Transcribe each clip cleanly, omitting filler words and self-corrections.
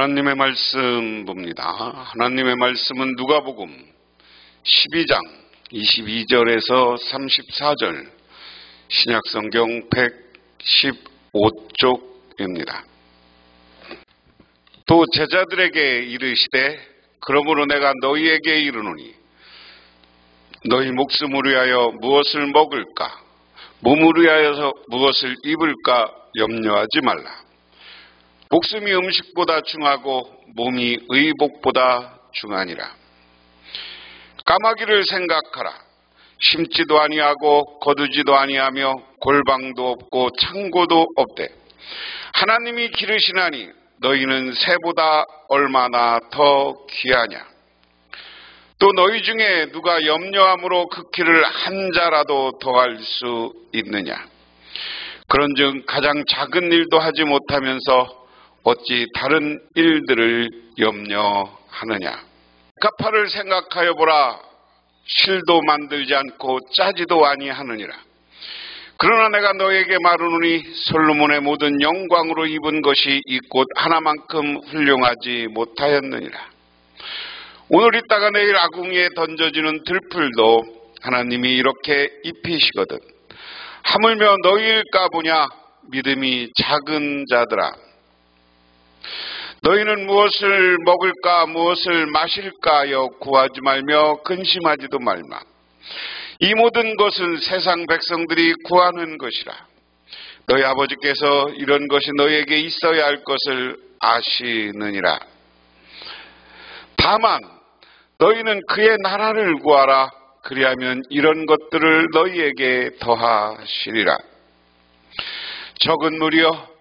하나님의 말씀 봅니다. 하나님의 말씀은 누가복음 12장 22절에서 34절, 신약성경 115쪽입니다. 또 제자들에게 이르시되 그러므로 내가 너희에게 이르노니 너희 목숨을 위하여 무엇을 먹을까, 몸을 위하여 무엇을 입을까 염려하지 말라. 목숨이 음식보다 중하고 몸이 의복보다 중하니라. 까마귀를 생각하라. 심지도 아니하고 거두지도 아니하며 골방도 없고 창고도 없대. 하나님이 기르시나니 너희는 새보다 얼마나 더 귀하냐. 또 너희 중에 누가 염려함으로 그 키를 한 자라도 더할 수 있느냐. 그런즉 가장 작은 일도 하지 못하면서 어찌 다른 일들을 염려하느냐. 가파를 생각하여 보라. 실도 만들지 않고 짜지도 아니하느니라. 그러나 내가 너에게 말하노니 솔로몬의 모든 영광으로 입은 것이 이 꽃 하나만큼 훌륭하지 못하였느니라. 오늘 있다가 내일 아궁이에 던져지는 들풀도 하나님이 이렇게 입히시거든. 하물며 너희일까 보냐. 믿음이 작은 자들아. 너희는 무엇을 먹을까 무엇을 마실까 하여 구하지 말며 근심하지도 말마. 이 모든 것은 세상 백성들이 구하는 것이라. 너희 아버지께서 이런 것이 너희에게 있어야 할 것을 아시느니라. 다만 너희는 그의 나라를 구하라. 그리하면 이런 것들을 너희에게 더하시리라. 적은 무리여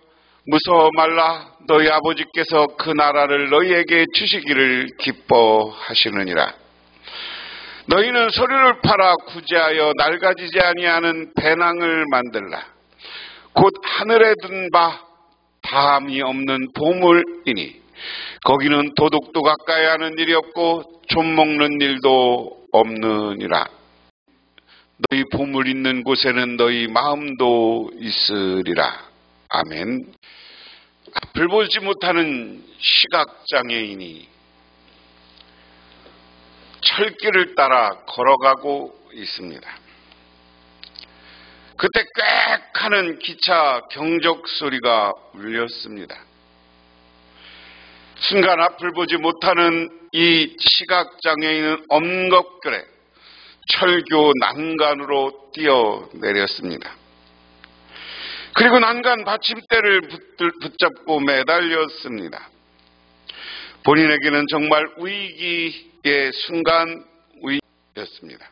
무서워 말라. 너희 아버지께서 그 나라를 너희에게 주시기를 기뻐하시느니라. 너희는 소류를 팔아 구제하여 낡아지지 아니하는 배낭을 만들라. 곧 하늘에 든 바 다함이 없는 보물이니 거기는 도둑도 가까이 하는 일이 없고 좀 먹는 일도 없느니라. 너희 보물 있는 곳에는 너희 마음도 있으리라. 아멘. 앞을 보지 못하는 시각장애인이 철길을 따라 걸어가고 있습니다. 그때 꽥 하는 기차 경적 소리가 울렸습니다. 순간 앞을 보지 못하는 이 시각장애인은 엄겁결에 철교 난간으로 뛰어내렸습니다. 그리고 난간 받침대를 붙잡고 매달렸습니다. 본인에게는 정말 위기의 순간 위기였습니다.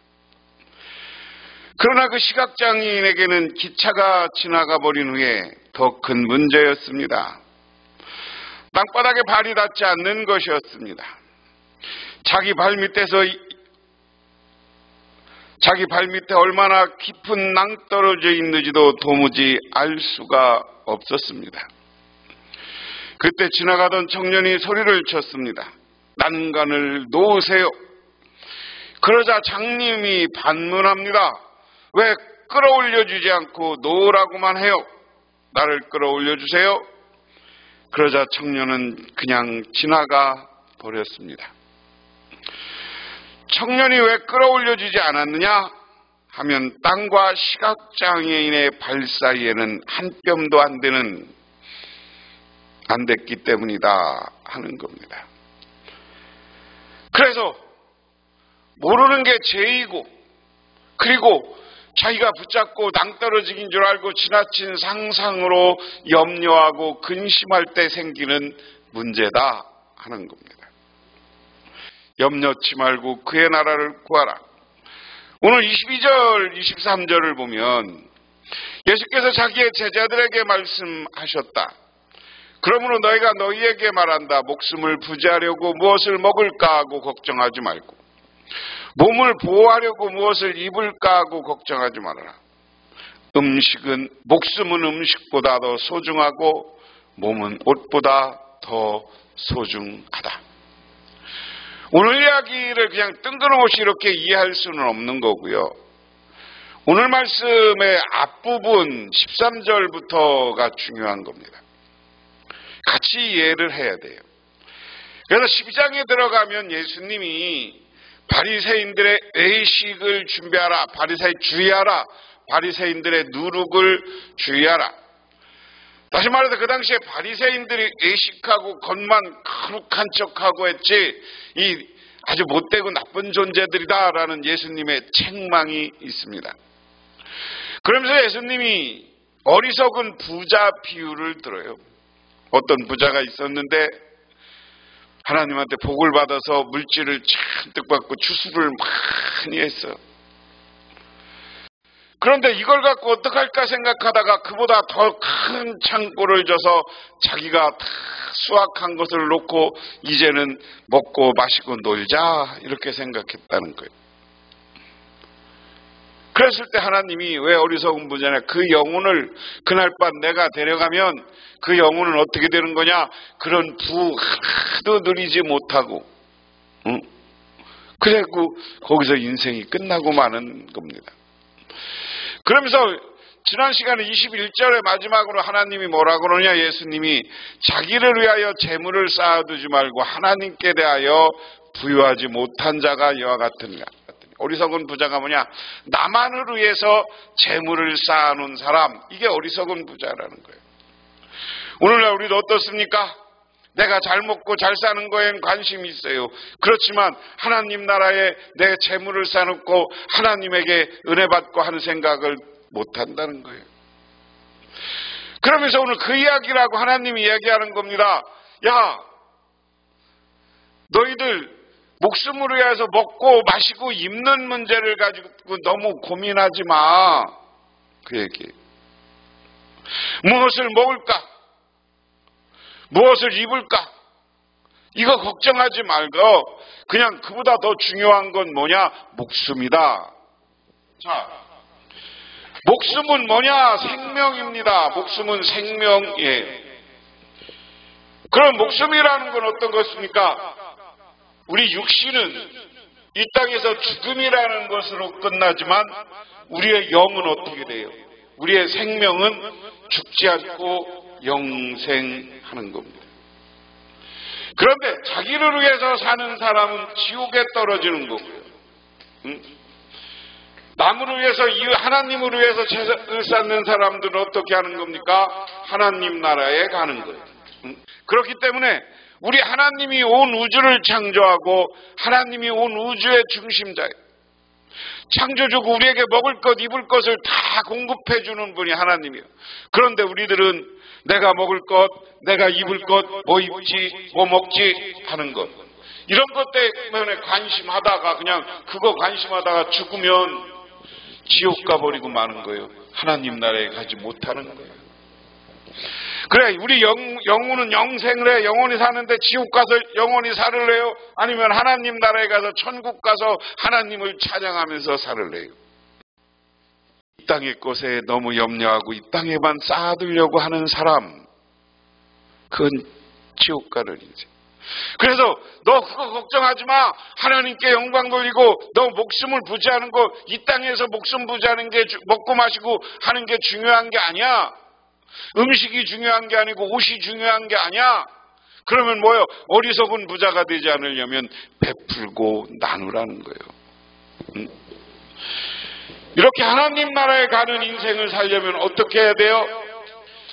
그러나 그 시각장애인에게는 기차가 지나가 버린 후에 더 큰 문제였습니다. 땅바닥에 발이 닿지 않는 것이었습니다. 자기 발밑에 얼마나 깊은 낭떠러져 있는지도 도무지 알 수가 없었습니다. 그때 지나가던 청년이 소리를 쳤습니다. 난간을 놓으세요. 그러자 장님이 반문합니다. 왜 끌어올려주지 않고 놓으라고만 해요. 나를 끌어올려주세요. 그러자 청년은 그냥 지나가 버렸습니다. 청년이 왜 끌어올려주지 않았느냐 하면 땅과 시각장애인의 발 사이에는 한 뼘도 안 됐기 때문이다 하는 겁니다. 그래서 모르는 게 죄이고, 그리고 자기가 붙잡고 낭떠러지긴 줄 알고 지나친 상상으로 염려하고 근심할 때 생기는 문제다 하는 겁니다. 염려치 말고 그의 나라를 구하라. 오늘 22절, 23절을 보면 예수께서 자기의 제자들에게 말씀하셨다. 그러므로 너희가 너희에게 말한다. 목숨을 부지하려고 무엇을 먹을까 하고 걱정하지 말고, 몸을 보호하려고 무엇을 입을까 하고 걱정하지 말아라. 목숨은 음식보다 더 소중하고 몸은 옷보다 더 소중하다. 오늘 이야기를 그냥 뜬금없이 이렇게 이해할 수는 없는 거고요. 오늘 말씀의 앞부분 13절부터가 중요한 겁니다. 같이 이해를 해야 돼요. 그래서 12장에 들어가면 예수님이 바리새인들의 외식을 준비하라, 바리새인 주의하라, 바리새인들의 누룩을 주의하라. 다시 말해서 그 당시에 바리새인들이 외식하고 겉만 거룩한 척하고 했지 이 아주 못되고 나쁜 존재들이다라는 예수님의 책망이 있습니다. 그러면서 예수님이 어리석은 부자 비유를 들어요. 어떤 부자가 있었는데 하나님한테 복을 받아서 물질을 잔뜩 받고 추수를 많이 했어. 그런데 이걸 갖고 어떡할까 생각하다가 그보다 더 큰 창고를 줘서 자기가 다 수확한 것을 놓고 이제는 먹고 마시고 놀자 이렇게 생각했다는 거예요. 그랬을 때 하나님이 왜 어리석은 부자냐, 그 영혼을 그날 밤 내가 데려가면 그 영혼은 어떻게 되는 거냐, 그런 부 하나도 누리지 못하고 그래고 거기서 인생이 끝나고 마는 겁니다. 그러면서 지난 시간에 21절의 마지막으로 하나님이 뭐라고 그러냐, 예수님이 자기를 위하여 재물을 쌓아두지 말고 하나님께 대하여 부유하지 못한 자가 이와 같으니라. 어리석은 부자가 뭐냐, 나만을 위해서 재물을 쌓아놓은 사람, 이게 어리석은 부자라는 거예요. 오늘날 우리도 어떻습니까? 내가 잘 먹고 잘 사는 거에는 관심이 있어요. 그렇지만 하나님 나라에 내 재물을 쌓아놓고 하나님에게 은혜 받고 하는 생각을 못한다는 거예요. 그러면서 오늘 그 이야기라고 하나님이 이야기하는 겁니다. 야, 너희들 목숨을 위해서 먹고 마시고 입는 문제를 가지고 너무 고민하지 마. 그 얘기. 무엇을 먹을까? 무엇을 입을까? 이거 걱정하지 말고 그냥 그보다 더 중요한 건 뭐냐? 목숨이다. 자, 목숨은 뭐냐? 생명입니다. 목숨은 생명이에요. 그럼 목숨이라는 건 어떤 것입니까? 우리 육신은 이 땅에서 죽음이라는 것으로 끝나지만 우리의 영은 어떻게 돼요? 우리의 생명은 죽지 않고 영생하는 겁니다. 그런데 자기를 위해서 사는 사람은 지옥에 떨어지는 거고요. 남을 위해서, 하나님을 위해서 재산을 쌓는 사람들은 어떻게 하는 겁니까? 하나님 나라에 가는 거예요. 그렇기 때문에 우리 하나님이 온 우주를 창조하고 하나님이 온 우주의 중심자예요. 창조주고 우리에게 먹을 것, 입을 것을 다 공급해 주는 분이 하나님이에요. 그런데 우리들은 내가 먹을 것, 내가 입을 것, 뭐 입지, 뭐 먹지 하는 것, 이런 것 때문에 관심하다가 그냥 그거 관심하다가 죽으면 지옥 가버리고 마는 거예요. 하나님 나라에 가지 못하는 거예요. 그래, 우리 영혼은 영생을 해. 영원히 사는데 지옥 가서 영원히 살을래요? 아니면 하나님 나라에 가서 천국 가서 하나님을 찬양하면서 살을래요? 이 땅의 것에 너무 염려하고 이 땅에만 쌓아두려고 하는 사람, 그건 지옥 가는 인생. 그래서 너 그거 걱정하지 마. 하나님께 영광 돌리고 너 목숨을 부지하는 거, 이 땅에서 목숨 부지하는 게 먹고 마시고 하는 게 중요한 게 아니야. 음식이 중요한 게 아니고 옷이 중요한 게 아니야. 그러면 뭐예요? 어리석은 부자가 되지 않으려면 베풀고 나누라는 거예요. 이렇게 하나님 나라에 가는 인생을 살려면 어떻게 해야 돼요?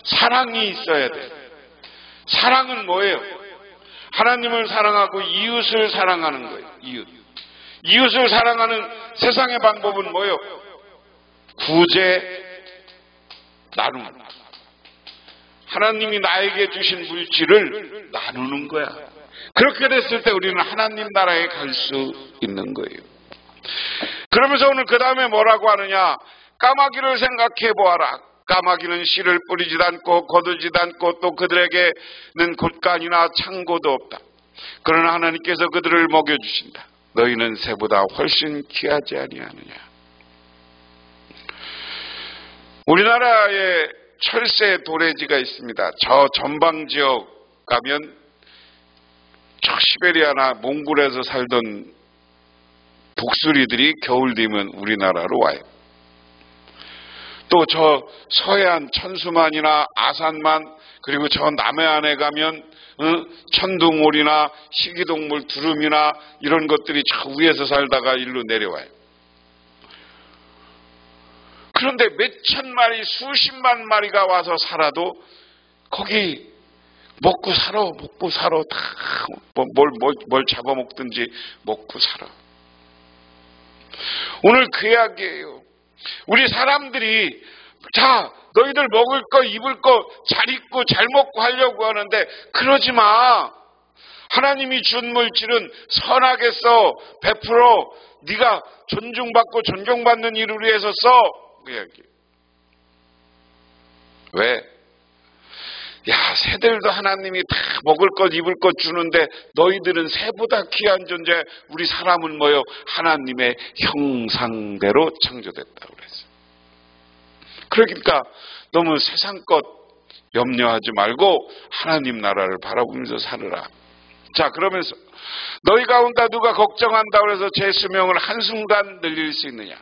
사랑이 있어야 돼요. 사랑은 뭐예요? 하나님을 사랑하고 이웃을 사랑하는 거예요. 이웃을 사랑하는 세상의 방법은 뭐예요? 구제, 나눔. 하나님이 나에게 주신 물질을 나누는 거야. 그렇게 됐을 때 우리는 하나님 나라에 갈 수 있는 거예요. 그러면서 오늘 그 다음에 뭐라고 하느냐? 까마귀를 생각해 보아라. 까마귀는 씨를 뿌리지도 않고 거두지도 않고 또 그들에게는 곳간이나 창고도 없다. 그러나 하나님께서 그들을 먹여주신다. 너희는 새보다 훨씬 귀하지 아니하느냐. 우리나라에 철새 도래지가 있습니다. 저 전방 지역 가면 저 시베리아나 몽골에서 살던 독수리들이 겨울 되면 우리나라로 와요. 또 저 서해안 천수만이나 아산만, 그리고 저 남해안에 가면 천둥오리나 희귀동물 두루미나 이런 것들이 저 위에서 살다가 일로 내려와요. 그런데 몇천 마리, 수십만 마리가 와서 살아도 거기 먹고 살아. 다 뭘 잡아먹든지 먹고 살아. 오늘 그 이야기예요. 우리 사람들이 자, 너희들 먹을 거, 입을 거, 잘 입고 잘 먹고 하려고 하는데 그러지 마. 하나님이 준 물질은 선하게 써, 베풀어. 네가 존중받고 존경받는 일을 위해서 써. 그 이야기. 왜? 야, 새들도 하나님이 다 먹을 것, 입을 것 주는데 너희들은 새보다 귀한 존재, 우리 사람은 뭐요? 하나님의 형상대로 창조됐다고 그랬어요. 그러니까 너무 세상 것 염려하지 말고 하나님 나라를 바라보면서 살으라. 자, 그러면서 너희 가운데 누가 걱정한다고 해서 제 수명을 한순간 늘릴 수 있느냐?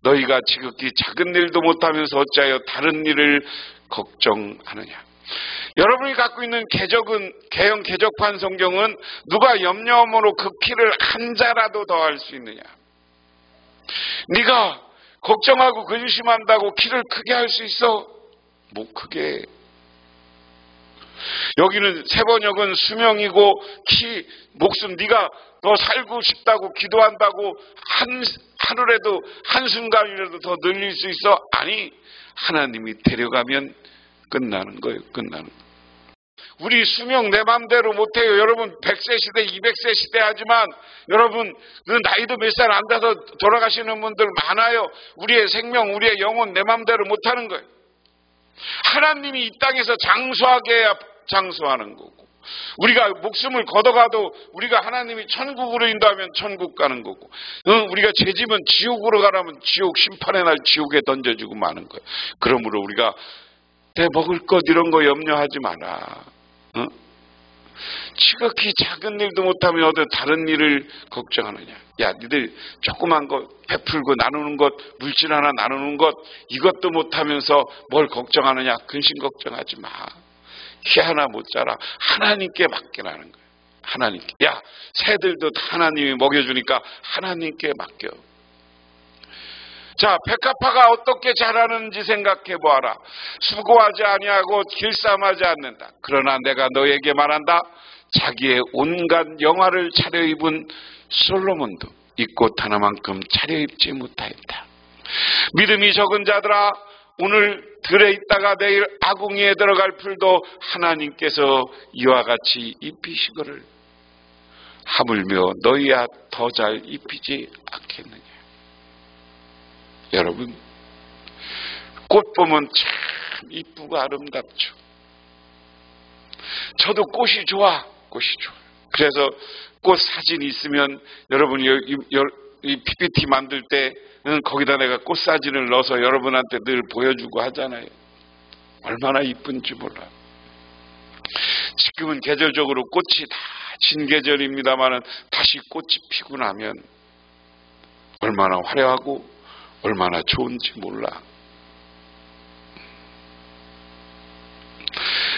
너희가 지극히 작은 일도 못하면서 어찌하여 다른 일을 걱정하느냐? 여러분이 갖고 있는 개형 개적판 성경은 누가 염려함으로 그 키를 한 자라도 더할 수 있느냐? 네가 걱정하고 근심한다고 키를 크게 할 수 있어? 못 크게. 여기는 세번역은 수명이고 키, 목숨, 네가 더 살고 싶다고 기도한다고 하루라도 한순간이라도 더 늘릴 수 있어? 아니, 하나님이 데려가면 끝나는 거예요. 끝나는 거예요. 우리 수명 내 맘대로 못해요. 여러분 100세 시대, 200세 시대 하지만 여러분 그 나이도 몇 살 안 돼서 돌아가시는 분들 많아요. 우리의 생명, 우리의 영혼 내 맘대로 못하는 거예요. 하나님이 이 땅에서 장수하게 해야 장수하는 거고, 우리가 목숨을 걷어가도 우리가 하나님이 천국으로 인도하면 천국 가는 거고, 우리가 죄지면 지옥으로 가라면 지옥, 심판의 날 지옥에 던져주고 마는 거예요. 그러므로 우리가 내 먹을 것 이런 거 염려하지 마라. 지극히 작은 일도 못하면 어디 다른 일을 걱정하느냐? 야, 니들 조그만 거 베풀고 나누는 것, 물질 하나 나누는 것, 이것도 못하면서 뭘 걱정하느냐? 근심 걱정하지 마. 키 하나 못 자라. 하나님께 맡기라는 거예요. 하나님께. 야, 새들도 하나님이 먹여주니까 하나님께 맡겨. 자, 백합화가 어떻게 자라는지 생각해 보아라. 수고하지 아니하고 길쌈하지 않는다. 그러나 내가 너에게 말한다. 자기의 온갖 영화를 차려입은 솔로몬도 이 꽃 하나만큼 차려입지 못하였다. 믿음이 적은 자들아, 오늘 들에 있다가 내일 아궁이에 들어갈 풀도 하나님께서 이와 같이 입히시거를 하물며 너희야 더 잘 입히지 않겠느냐. 여러분, 꽃 보면 참 이쁘고 아름답죠. 저도 꽃이 좋아. 꽃이 좋아. 그래서 꽃 사진 있으면 여러분이 이 PPT 만들 때 거기다 내가 꽃 사진을 넣어서 여러분한테 늘 보여주고 하잖아요. 얼마나 이쁜지 몰라. 지금은 계절적으로 꽃이 다 진 계절입니다만은 다시 꽃이 피고 나면 얼마나 화려하고 얼마나 좋은지 몰라.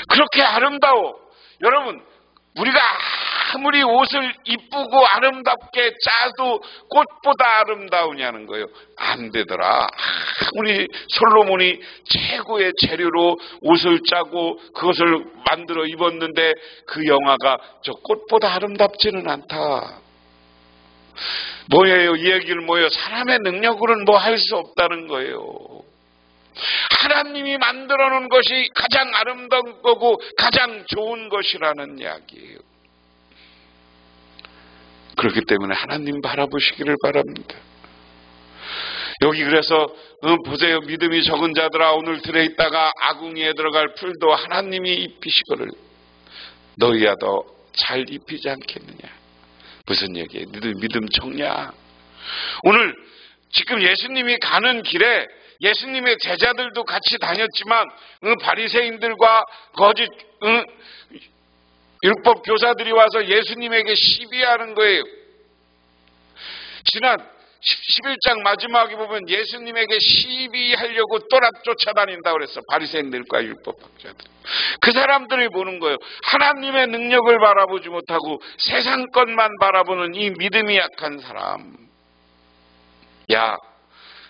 그렇게 아름다워. 여러분, 우리가 아무리 옷을 이쁘고 아름답게 짜도 꽃보다 아름다우냐는 거예요. 안 되더라. 아무리 솔로몬이 최고의 재료로 옷을 짜고 그것을 만들어 입었는데 그 영화가 저 꽃보다 아름답지는 않다. 뭐예요? 이 얘기를 뭐예요? 사람의 능력으로는 뭐 할 수 없다는 거예요. 하나님이 만들어 놓은 것이 가장 아름다운 거고 가장 좋은 것이라는 이야기예요. 그렇기 때문에 하나님 바라보시기를 바랍니다. 여기 그래서 보세요. 믿음이 적은 자들아, 오늘 들에 있다가 아궁이에 들어갈 풀도 하나님이 입히시거를 너희야 더 잘 입히지 않겠느냐. 무슨 얘기예요? 너희들 믿음 적냐? 오늘 지금 예수님이 가는 길에 예수님의 제자들도 같이 다녔지만 바리새인들과 거짓 율법 교사들이 와서 예수님에게 시비하는 거예요. 지난 11장 마지막에 보면 예수님에게 시비하려고 또렷 쫓아다닌다고 그랬어. 바리새인들과 율법학자들. 그 사람들이 보는 거예요. 하나님의 능력을 바라보지 못하고 세상 것만 바라보는 이 믿음이 약한 사람. 야,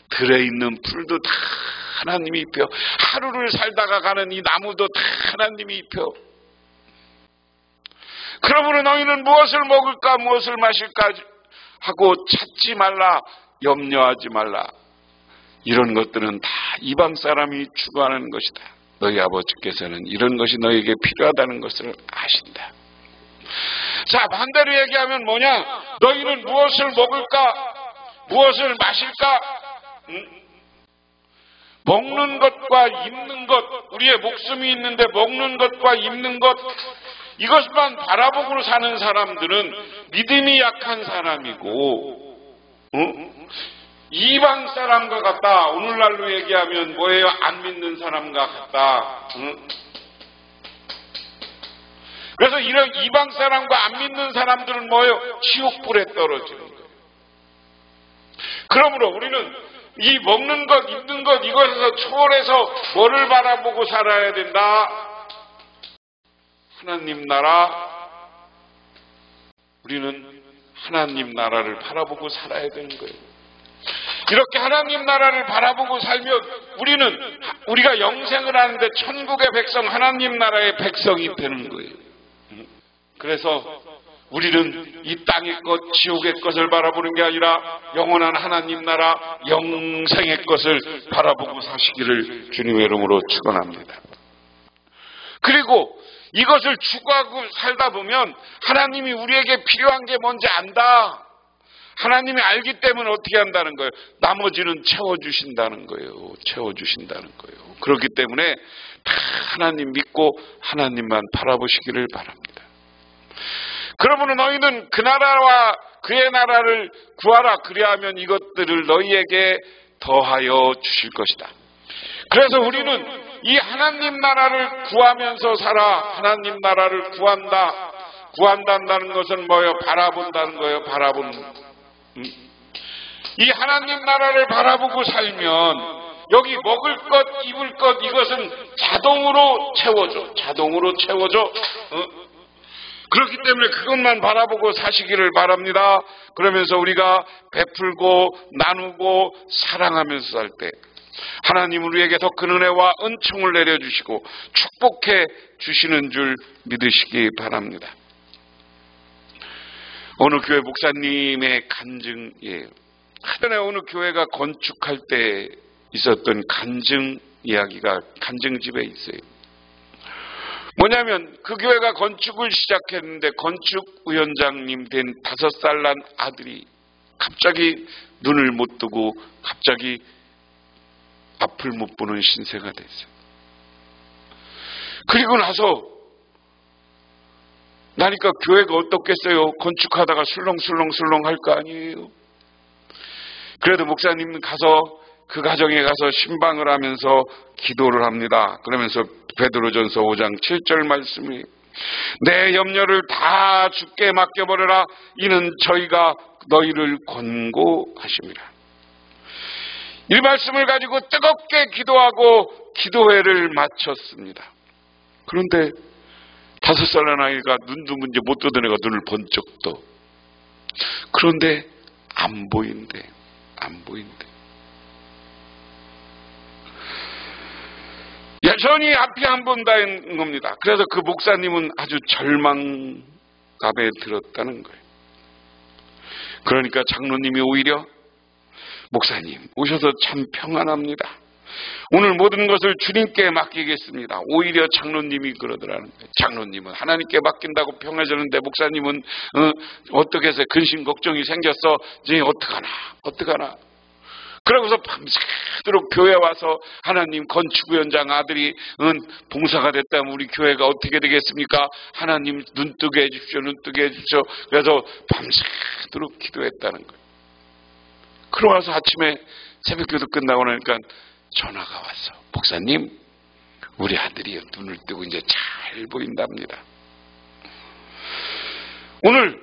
들에 있는 풀도 다 하나님이 입혀. 하루를 살다가 가는 이 나무도 다 하나님이 입혀. 그러므로 너희는 무엇을 먹을까 무엇을 마실까 하고 찾지 말라, 염려하지 말라. 이런 것들은 다 이방 사람이 추구하는 것이다. 너희 아버지께서는 이런 것이 너희에게 필요하다는 것을 아신다. 자, 반대로 얘기하면 뭐냐? 너희는 무엇을 먹을까? 무엇을 마실까? 먹는 것과 입는 것, 우리의 목숨이 있는데 먹는 것과 입는 것, 이것만 바라보고 사는 사람들은 믿음이 약한 사람이고, 이방 사람과 같다. 오늘날로 얘기하면 뭐예요? 안 믿는 사람과 같다. 그래서 이런 이방 사람과 안 믿는 사람들은 뭐예요? 지옥불에 떨어지는 거예요. 그러므로 우리는 이 먹는 것, 입는 것, 이것에서 초월해서 뭐를 바라보고 살아야 된다? 하나님 나라. 우리는 하나님 나라를 바라보고 살아야 되는 거예요. 이렇게 하나님 나라를 바라보고 살면 우리가 영생을 하는데 천국의 백성, 하나님 나라의 백성이 되는 거예요. 그래서 우리는 이 땅의 것, 지옥의 것을 바라보는 게 아니라 영원한 하나님 나라, 영생의 것을 바라보고 사시기를 주님의 이름으로 축원합니다. 그리고 이것을 추구하고 살다 보면 하나님이 우리에게 필요한 게 뭔지 안다. 하나님이 알기 때문에 어떻게 한다는 거예요? 나머지는 채워주신다는 거예요. 채워주신다는 거예요. 그렇기 때문에 다 하나님 믿고 하나님만 바라보시기를 바랍니다. 그러므로 너희는 그 나라와 그의 나라를 구하라. 그리하면 이것들을 너희에게 더하여 주실 것이다. 그래서 우리는 이 하나님 나라를 구하면서 살아. 하나님 나라를 구한다. 구한다는 것은 뭐예요? 바라본다는 거예요. 이 하나님 나라를 바라보고 살면 여기 먹을 것, 입을 것, 이것은 자동으로 채워줘. 자동으로 채워줘. 그렇기 때문에 그것만 바라보고 사시기를 바랍니다. 그러면서 우리가 베풀고 나누고 사랑하면서 살 때 하나님 우리에게 더 큰 은혜와 은총을 내려주시고 축복해 주시는 줄 믿으시기 바랍니다. 어느 교회 목사님의 간증이에요. 하전에 어느 교회가 건축할 때 있었던 간증 이야기가 간증집에 있어요. 뭐냐면 그 교회가 건축을 시작했는데 건축위원장님 된 5살 난 아들이 갑자기 눈을 못 뜨고 갑자기 앞을 못 보는 신세가 됐어요. 그리고 나니까 교회가 어떻겠어요? 건축하다가 술렁술렁 할 거 아니에요. 그래도 목사님은 가서 그 가정에 가서 신방을 하면서 기도를 합니다. 그러면서 베드로전서 5장 7절 말씀이 내 염려를 다 주께 맡겨버려라. 이는 저희가 너희를 권고하십니다. 이 말씀을 가지고 뜨겁게 기도하고 기도회를 마쳤습니다. 그런데 5살 난 아이가 눈도 문제 못 뜨던 애가 눈을 번쩍 떠. 그런데 안 보인대. 여전히 앞이 안 본다는 겁니다. 그래서 그 목사님은 아주 절망감에 들었다는 거예요. 그러니까 장로님이 오히려 목사님 오셔서 참 평안합니다. 오늘 모든 것을 주님께 맡기겠습니다. 오히려 장로님이 그러더라는 거예요. 장로님은 하나님께 맡긴다고 평해졌는데 목사님은 어떻게 해서 근심 걱정이 생겼어. 이제 어떡하나. 그러고서 밤새도록 교회 와서 하나님 건축위원장 아들이 봉사가 됐다면 우리 교회가 어떻게 되겠습니까? 하나님 눈뜨게 해주십시오. 그래서 밤새도록 기도했다는 거예요. 그러고 나서 아침에 새벽기도 끝나고 나니까 전화가 왔어. 목사님, 우리 아들이 눈을 뜨고 이제 잘 보인답니다. 오늘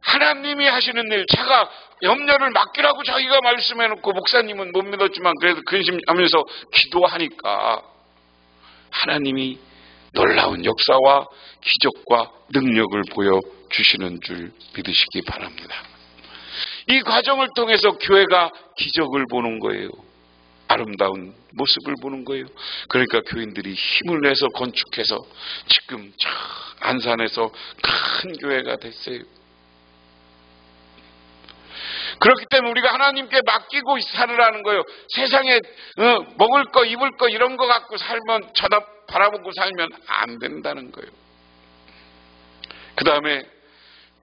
하나님이 하시는 일, 제가 염려를 맡기라고 자기가 말씀해놓고 목사님은 못 믿었지만 그래도 근심하면서 기도하니까 하나님이 놀라운 역사와 기적과 능력을 보여주시는 줄 믿으시기 바랍니다. 이 과정을 통해서 교회가 기적을 보는 거예요. 아름다운 모습을 보는 거예요. 그러니까 교인들이 힘을 내서 건축해서 지금 저 안산에서 큰 교회가 됐어요. 그렇기 때문에 우리가 하나님께 맡기고 살으라는 거예요. 세상에 먹을 거 입을 거 이런 거 갖고 살면 바라보고 살면 안 된다는 거예요. 그 다음에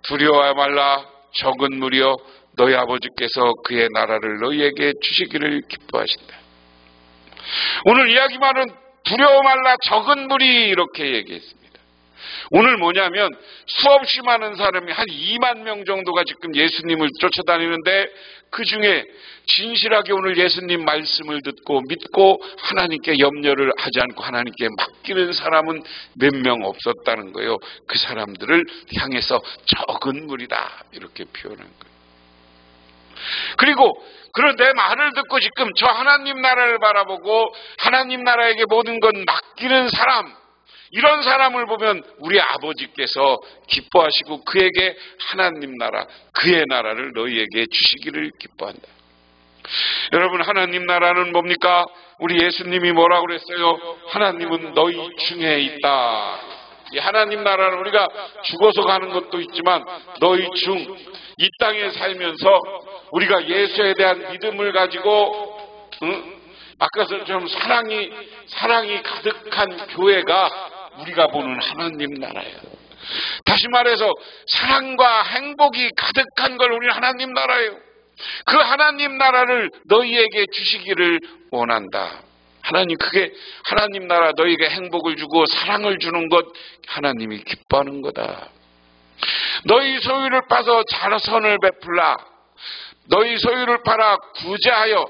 두려워 말라 적은 무리여 너희 아버지께서 그의 나라를 너희에게 주시기를 기뻐하신다. 오늘 이야기만은 두려워 말라 적은 무리 이렇게 얘기했습니다. 오늘 뭐냐면 수없이 많은 사람이 한 2만 명 정도가 지금 예수님을 쫓아다니는데 그 중에 진실하게 오늘 예수님 말씀을 듣고 믿고 하나님께 염려를 하지 않고 하나님께 맡기는 사람은 몇 명 없었다는 거예요. 그 사람들을 향해서 적은 무리다 이렇게 표현한 거예요. 그리고 그런 내 말을 듣고 지금 저 하나님 나라를 바라보고 하나님 나라에게 모든 건 맡기는 사람, 이런 사람을 보면 우리 아버지께서 기뻐하시고 그에게 하나님 나라, 그의 나라를 너희에게 주시기를 기뻐한다. 여러분, 하나님 나라는 뭡니까? 우리 예수님이 뭐라고 그랬어요? 하나님은 너희 중에 있다. 이 하나님 나라는 우리가 죽어서 가는 것도 있지만 너희 중, 이 땅에 살면서 우리가 예수에 대한 믿음을 가지고 아까처럼 사랑이 가득한 교회가 우리가 보는 하나님 나라예요. 다시 말해서 사랑과 행복이 가득한 걸 우리는 하나님 나라예요. 그 하나님 나라를 너희에게 주시기를 원한다. 하나님, 그게 하나님 나라 너희에게 행복을 주고 사랑을 주는 것 하나님이 기뻐하는 거다. 너희 소유를 파서 자선을 베풀라. 너희 소유를 팔아 구제하여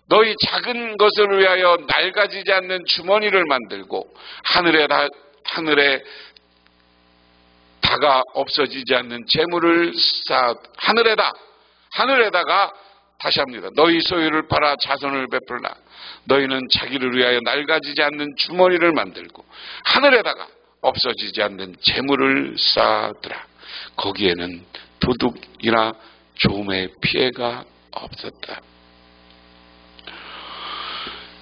너희 작은 것을 위하여 낡아지지 않는 주머니를 만들고 하늘에 다가 없어지지 않는 재물을 쌓아 하늘에다가 다시 합니다. 너희 소유를 팔아 자선을 베풀라. 너희는 자기를 위하여 낡아지지 않는 주머니를 만들고 하늘에다가 없어지지 않는 재물을 쌓아두라. 거기에는 도둑이나 조음의 피해가 없었다.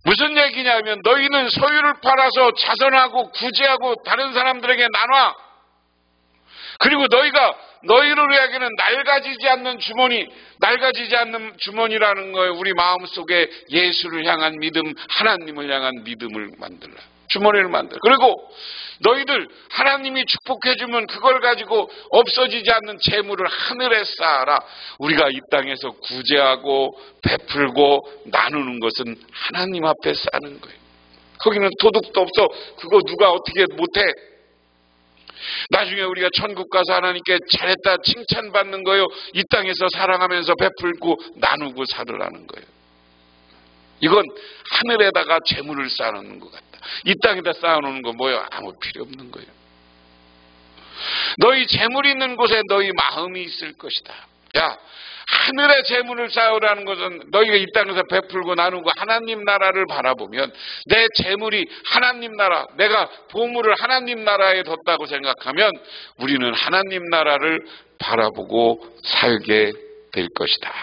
무슨 얘기냐면 너희는 소유를 팔아서 자선하고 구제하고 다른 사람들에게 나눠. 그리고 너희를 위하여는 낡아지지 않는 주머니라는 거예요. 우리 마음속에 예수를 향한 믿음, 하나님을 향한 믿음을 만들라. 주머니를 만들라. 그리고 너희들 하나님이 축복해주면 그걸 가지고 없어지지 않는 재물을 하늘에 쌓아라. 우리가 이 땅에서 구제하고 베풀고 나누는 것은 하나님 앞에 쌓는 거예요. 거기는 도둑도 없어. 그거 누가 어떻게 못해. 나중에 우리가 천국 가서 하나님께 잘했다 칭찬받는 거예요. 이 땅에서 사랑하면서 베풀고 나누고 살으라는 거예요. 이건 하늘에다가 재물을 쌓아놓는 것 같다. 이 땅에다 쌓아놓는 거 뭐예요? 아무 필요 없는 거예요. 너희 재물이 있는 곳에 너희 마음이 있을 것이다. 야, 하늘에 재물을 쌓으라는 것은 너희가 이 땅에서 베풀고 나누고 하나님 나라를 바라보면 내 재물이 하나님 나라, 내가 보물을 하나님 나라에 뒀다고 생각하면 우리는 하나님 나라를 바라보고 살게 될 것이다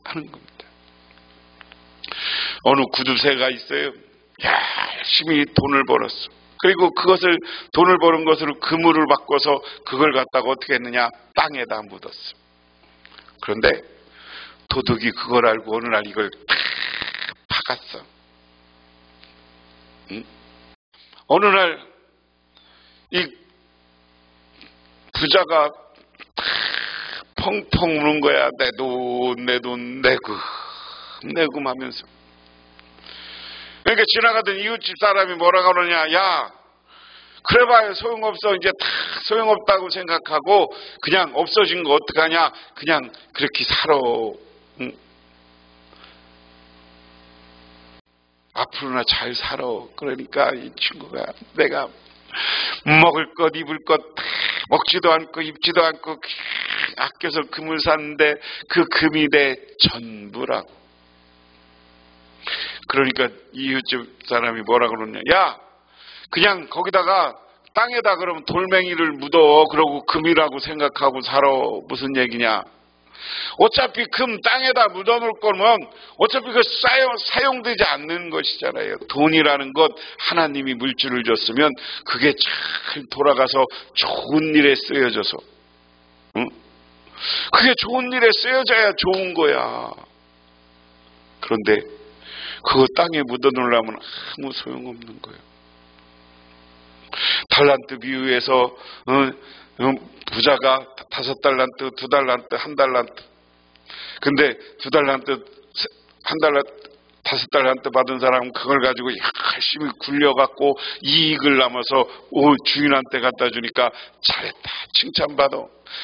하는 겁니다. 어느 구두쇠가 있어요. 열심히 돈을 벌었어. 그리고 돈을 버는 것으로 그물을 바꿔서 그걸 갖다가 어떻게 했느냐? 땅에다 묻었어. 그런데 도둑이 그걸 알고 어느 날 이걸 탁 박았어. 응? 어느 날 이 부자가 펑펑 우는 거야. 내 돈 내금 하면서. 그러니까 지나가던 이웃집 사람이 뭐라고 그러냐. 야, 그래봐야 소용없어. 이제 다 소용없다고 생각하고 그냥 없어진 거 어떡하냐. 그냥 그렇게 살아. 응? 앞으로나 잘 살아. 그러니까 이 친구가 내가 먹을 것 입을 것 다 먹지도 않고 입지도 않고 아껴서 금을 샀는데 그 금이 내 전부라고. 그러니까 이웃집 사람이 뭐라 그러냐. 야, 그냥 거기다가 땅에다 그러면 돌멩이를 묻어. 그러고 금이라고 생각하고 살아. 무슨 얘기냐. 어차피 금 땅에다 묻어놓을 거면 어차피 그 사용되지 않는 것이잖아요. 돈이라는 것 하나님이 물질을 줬으면 그게 잘 돌아가서 좋은 일에 쓰여져서, 응? 그게 좋은 일에 쓰여져야 좋은 거야. 그런데 그거 땅에 묻어놓으려면 아무 소용없는 거예요. 달란트 비유에서 부자가 5달란트, 2달란트, 1달란트. 근데 2달란트, 1달란트, 5달란트 받은 사람은 그걸 가지고 열심히 굴려갖고 이익을 남아서 주인한테 갖다 주니까 잘했다, 칭찬받아.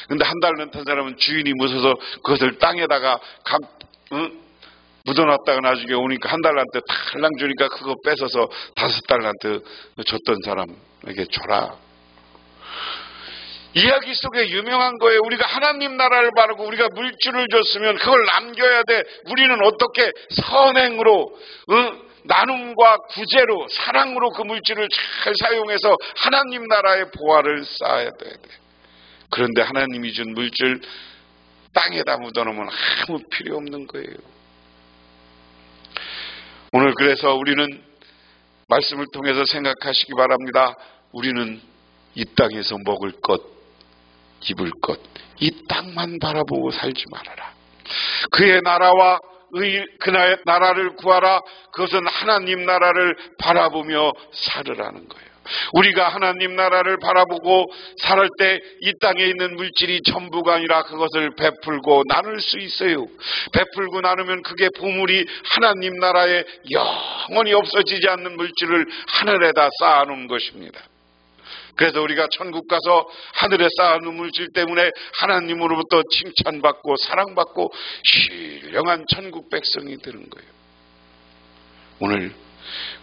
근데 1달란트 한 사람은 주인이 무서워서 그것을 땅에다가 묻어놨다가 나중에 오니까 1달란트 달랑 주니까 그거 뺏어서 5달란트 줬던 사람에게 줘라. 이야기 속에 유명한 거예요. 우리가 하나님 나라를 바라고 우리가 물질을 줬으면 그걸 남겨야 돼. 우리는 어떻게 선행으로, 나눔과 구제로, 사랑으로 그 물질을 잘 사용해서 하나님 나라의 보화를 쌓아야 돼. 그런데 하나님이 준 물질 땅에다 묻어놓으면 아무 필요 없는 거예요. 오늘 그래서 우리는 말씀을 통해서 생각하시기 바랍니다. 우리는 이 땅에서 먹을 것, 입을 것, 이 땅만 바라보고 살지 말아라. 그의 나라와 그의 나라를 구하라. 그것은 하나님 나라를 바라보며 살으라는 거예요. 우리가 하나님 나라를 바라보고 살 때 이 땅에 있는 물질이 전부가 아니라 그것을 베풀고 나눌 수 있어요. 베풀고 나누면 그게 보물이 하나님 나라에 영원히 없어지지 않는 물질을 하늘에다 쌓아놓은 것입니다. 그래서 우리가 천국 가서 하늘에 쌓아놓은 물질 때문에 하나님으로부터 칭찬받고 사랑받고 신령한 천국 백성이 되는 거예요. 오늘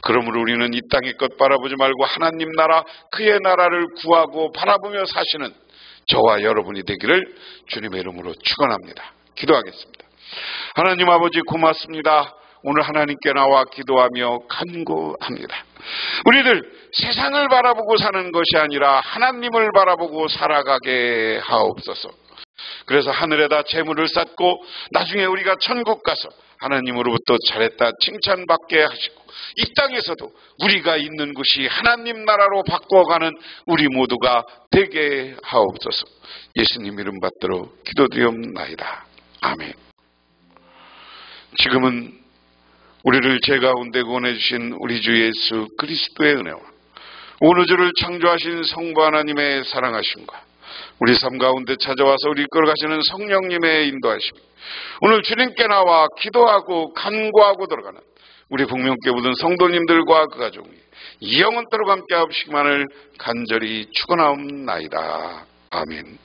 그러므로 우리는 이 땅의 것 바라보지 말고 하나님 나라, 그의 나라를 구하고 바라보며 사시는 저와 여러분이 되기를 주님의 이름으로 축원합니다. 기도하겠습니다. 하나님 아버지 고맙습니다. 오늘 하나님께 나와 기도하며 간구합니다. 우리들 세상을 바라보고 사는 것이 아니라 하나님을 바라보고 살아가게 하옵소서. 그래서 하늘에다 재물을 쌓고 나중에 우리가 천국 가서 하나님으로부터 잘했다 칭찬받게 하시고 이 땅에서도 우리가 있는 곳이 하나님 나라로 바꿔가는 우리 모두가 되게 하옵소서. 예수님 이름 받들어 기도드리옵나이다. 아멘. 지금은 우리를 죄 가운데 구원해 주신 우리 주 예수 그리스도의 은혜와 온 우주를 창조하신 성부 하나님의 사랑하심과 우리 삶 가운데 찾아와서 우리 이끌어가시는 성령님의 인도하심, 오늘 주님께 나와 기도하고 간구하고 들어가는 우리 북명교회 모든 성도님들과 그 가족이 영원토록 함께 하시기만을 간절히 축원하옵나이다. 아멘.